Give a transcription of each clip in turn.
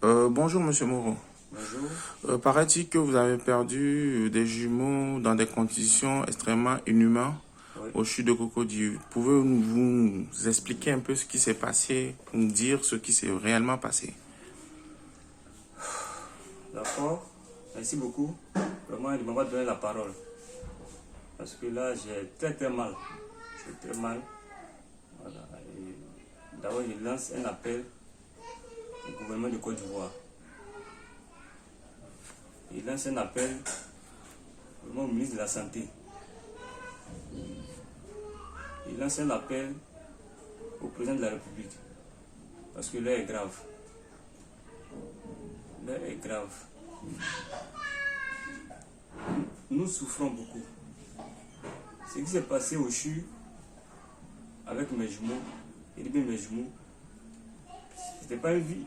Bonjour Monsieur Moreau. Bonjour. Paraît-il que vous avez perdu des jumeaux dans des conditions extrêmement inhumaines Oui, au chute de Cocody. Pouvez-vous nous expliquer un peu ce qui s'est passé, nous dire ce qui s'est réellement passé? d'accord. Merci beaucoup. Vraiment, il m'a donné la parole. Parce que là, j'ai très mal. J'ai très mal. Voilà. D'abord, je lance un appel au gouvernement de Côte d'Ivoire. Il lance un appel vraiment au ministre de la Santé. Il lance un appel au président de la République. Parce que l'heure est grave. L'heure est grave. Nous souffrons beaucoup. Ce qui s'est passé au CHU avec mes jumeaux, et bien mes jumeaux, c'était pas une vie,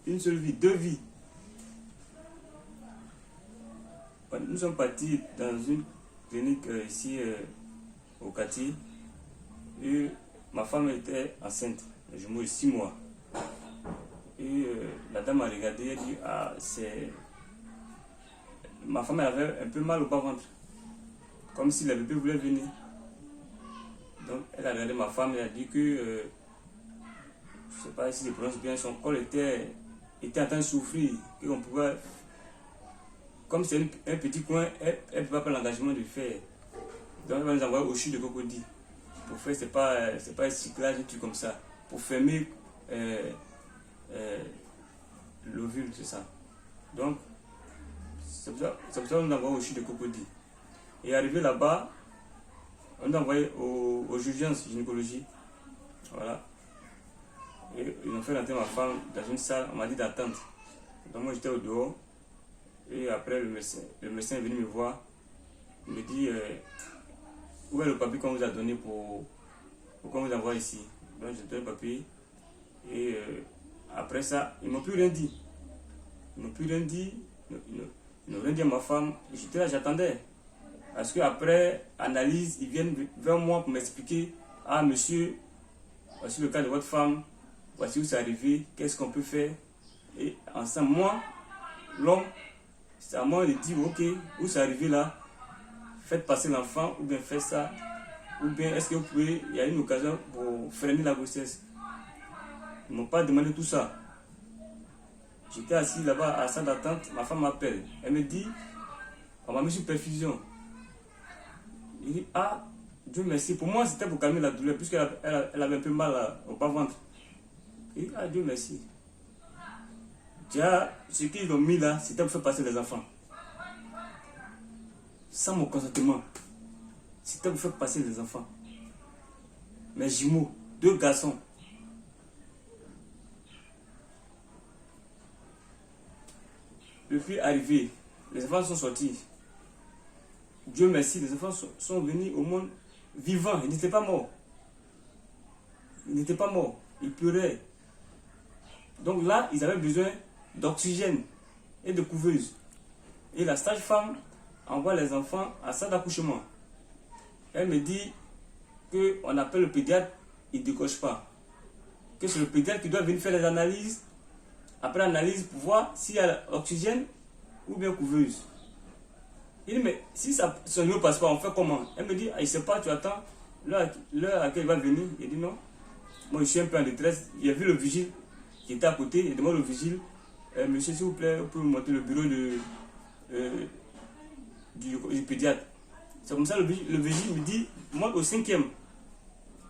une seule vie, deux vies. Nous sommes partis dans une clinique ici au quartier et ma femme était enceinte, mes jumeaux de 6 mois. Et la dame a regardé et a dit ah, c'est. Ma femme elle avait un peu mal au bas-ventre, comme si le bébé voulait venir. Donc elle a regardé ma femme et a dit que, je ne sais pas si je prononce bien, son corps était en train de souffrir, qu'on pouvait, comme c'est un petit coin, elle ne peut pas prendre l'engagement de le faire. Donc elle va nous envoyer au CHU de Cocody. Pour faire, c'est pas un cyclage, un truc comme ça. Pour fermer l'ovule, c'est ça. Donc, c'est pour ça qu'on nous envoie au CHU de Cocody. Et arrivé là-bas, on nous a envoyé aux urgences gynécologie. Voilà. Et ils ont fait rentrer ma femme dans une salle, on m'a dit d'attendre. Donc moi j'étais au dehors. Et après le médecin est venu me voir. Il me dit où est le papier qu'on vous a donné pour qu'on vous envoie ici. Donc j'ai donné le papier. Et après ça, ils ne m'ont plus rien dit. Ils n'ont plus rien dit. Ils n'ont rien dit à ma femme. J'étais là, j'attendais. Parce qu'après analyse, ils viennent vers moi pour m'expliquer ah monsieur, voici le cas de votre femme, voici où c'est arrivé, qu'est-ce qu'on peut faire. Et ensemble, moi, l'homme, c'est à moi de dire ok, où c'est arrivé là, faites passer l'enfant, ou bien faites ça, ou bien est-ce que vous pouvez, il y a une occasion pour freiner la grossesse. Ils ne m'ont pas demandé tout ça. J'étais assis là-bas à la salle d'attente, ma femme m'appelle. Elle me dit, on m'a mis sur perfusion. Il dit, ah, Dieu merci. Pour moi, c'était pour calmer la douleur, puisqu'elle elle avait un peu mal au bas-ventre. Il dit, ah, Dieu merci. Déjà, ce qu'ils ont mis là, c'était pour faire passer les enfants. Sans mon consentement. C'était pour faire passer les enfants. Mes jumeaux, deux garçons. Depuis arrivé, les enfants sont sortis. Dieu merci, les enfants sont venus au monde vivants. Ils n'étaient pas morts. Ils n'étaient pas morts. Ils pleuraient. Donc là, ils avaient besoin d'oxygène et de couveuse. Et la sage-femme envoie les enfants à salle d'accouchement. Elle me dit qu'on appelle le pédiatre, il ne décoche pas. Que c'est le pédiatre qui doit venir faire les analyses. Après l'analyse, pour voir s'il y a oxygène ou bien couveuse. Il dit, mais si ça ne passe pas, on fait comment? Elle me dit, ah, il ne sait pas, tu attends l'heure à laquelle il va venir. Il dit non. Moi, je suis un peu en détresse. Il a vu le vigile qui était à côté. Il demande au vigile, monsieur, s'il vous plaît, vous pouvez me montrer le bureau du pédiatre. C'est comme ça, le vigile me dit, monte au 5e,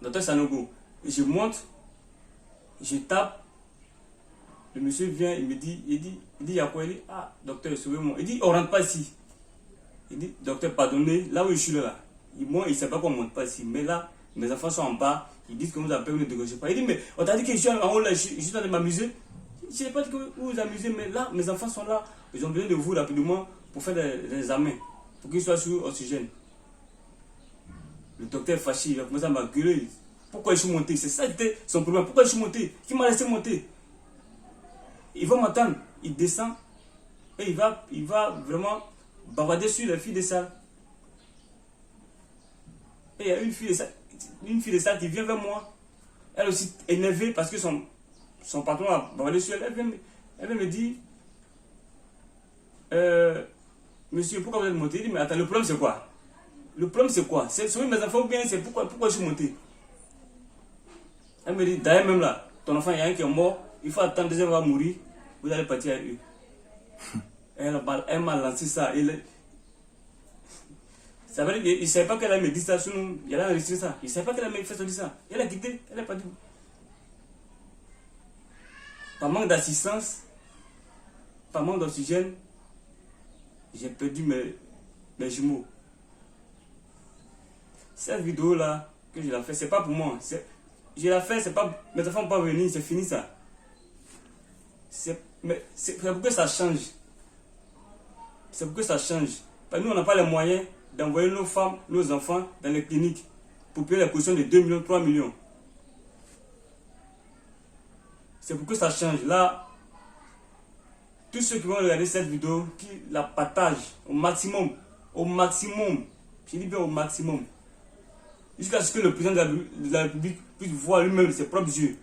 docteur Sanogo. Et je monte, je tape. Le monsieur vient, il me dit, il y a quoi? Il dit, ah, docteur, sauvez-moi. Il dit, on ne rentre pas ici. Il dit, docteur, pardonnez, là où je suis là. Moi, il ne sait pas qu'on ne monte pas ici. Mais là, mes enfants sont en bas. Ils disent que vous appelez, vous ne décrochez pas. Il dit, mais on t'a dit que je suis en haut là, je suis en train de m'amuser. Je n'ai pas dit que vous vous amusez, mais là, mes enfants sont là. Ils ont besoin de vous rapidement pour faire des examens, pour qu'ils soient sous oxygène. Le docteur est fâché, il a commencé à m'engueuler. Pourquoi je suis monté? C'est ça qui était son problème. Pourquoi je suis monté? Qui m'a laissé monter? Il va m'attendre. Il descend et il va vraiment bavarder sur les filles de salle. Et il y a une fille de salle qui vient vers moi. Elle aussi énervée parce que son patron a bavardé sur elle. Elle me dit, monsieur, pourquoi vous êtes monté? Il dit, mais attends, le problème c'est quoi? Le problème c'est quoi? C'est sauver mes enfants ou bien c'est pourquoi je suis monté? Elle me dit, d'ailleurs même là, ton enfant, il y a un qui est mort, il faut attendre, deuxième va mourir, vous allez partir avec eux. Elle m'a lancé ça. Ça veut dire qu'il ne savait pas qu'elle allait me dire ça, sinon il allait enregistrer ça. Il ne savait pas qu'elle allait me faire ça. Elle a quitté, elle n'est pas dit. Par manque d'assistance, par manque d'oxygène, j'ai perdu mes jumeaux. Cette vidéo-là, que je l'ai fait, c'est pas pour moi. Je l'ai fait, c'est pas. Mes enfants ne vont pas venir, c'est fini ça. C'est pour que ça change. C'est pour que ça change. Parce que nous, on n'a pas les moyens d'envoyer nos femmes, nos enfants dans les cliniques pour payer les cautions de 2 millions, 3 millions. C'est pour que ça change. Là, tous ceux qui vont regarder cette vidéo, qui la partagent au maximum, je dis bien au maximum, jusqu'à ce que le président de la République puisse voir lui-même de ses propres yeux.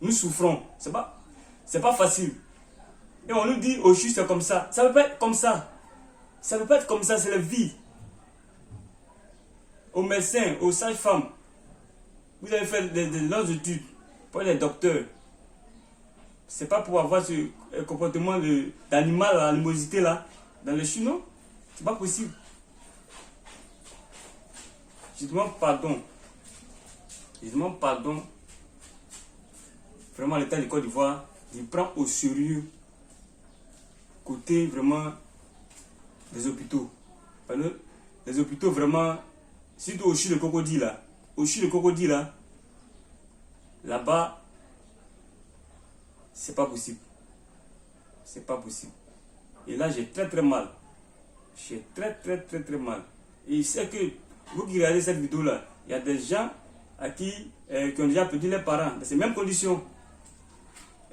Nous souffrons. C'est pas facile. Et on nous dit, au CHU, c'est comme ça. Ça ne peut pas être comme ça. Ça ne peut pas être comme ça, c'est la vie. Aux médecins, aux sages-femmes, vous avez fait des longues études pour les docteurs. C'est pas pour avoir ce comportement d'animal, l'animosité là, dans le CHU, non? C'est pas possible. Je demande pardon. Je demande pardon. Vraiment, l'État de Côte d'Ivoire, il prend au sérieux côté vraiment des hôpitaux. Parce que les hôpitaux vraiment, surtout au CHU de Cocody là, là-bas, c'est pas possible. C'est pas possible. Et là, j'ai très mal. J'ai très mal. Et je sais que vous qui regardez cette vidéo là, il y a des gens qui ont déjà perdu leurs parents dans ces mêmes conditions.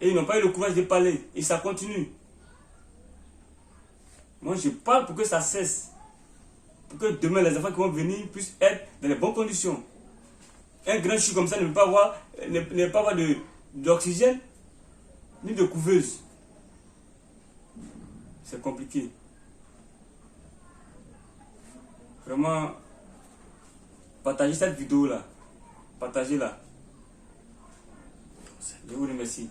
Et ils n'ont pas eu le courage de parler. Et ça continue. Moi, je parle pour que ça cesse. Pour que demain, les enfants qui vont venir puissent être dans les bonnes conditions. Un grand CHU comme ça ne peut pas avoir d'oxygène ni de couveuse. C'est compliqué. Vraiment, partagez cette vidéo là. Partagez-la. Je vous remercie.